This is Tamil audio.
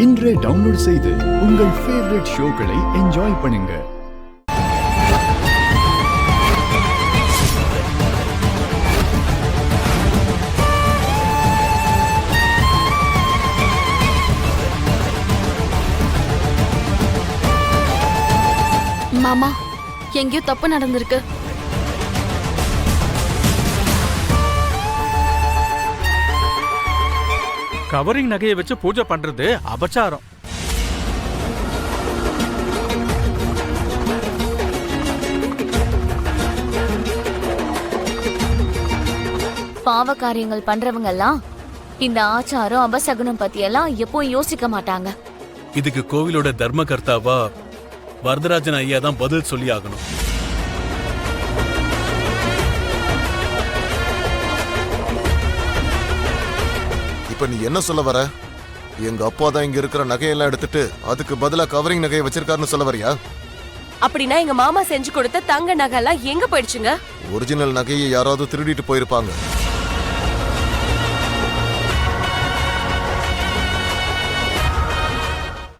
இன்றே டவுன்லோட் செய்து உங்கள் ஃபேவரட் ஷோக்களை என்ஜாய் பண்ணுங்க. மாமா, எங்கேயோ தப்பு நடந்திருக்கு. கவரிங் நகையை வச்சு பூஜை பண்றது அபச்சாரம். பாவ காரியங்கள் பண்றவங்க எல்லாம் இந்த ஆச்சாரம் அபசகுனம் பத்தி எல்லாம் எப்போ யோசிக்க மாட்டாங்க. இதுக்கு கோவிலோட தர்மகர்த்தாவா வரதராஜன் ஐயா தான் பதில் சொல்லி ஆகணும். இப்ப நீ என்ன சொல்ல வர? எங்க அப்பா தான் இங்க இருக்கிற நகையெல்லாம் எடுத்துட்டு அதுக்கு பதிலா கவரிங் நகையை வச்சிருக்காருன்னு சொல்ல வரியா? அப்படின்னா எங்க மாமா செஞ்சு கொடுத்த தங்க நகை எல்லாம் எங்க போயிடுச்சுங்க? ஒரிஜினல் நகையை யாராவது திருடிட்டு போயிருப்பாங்க.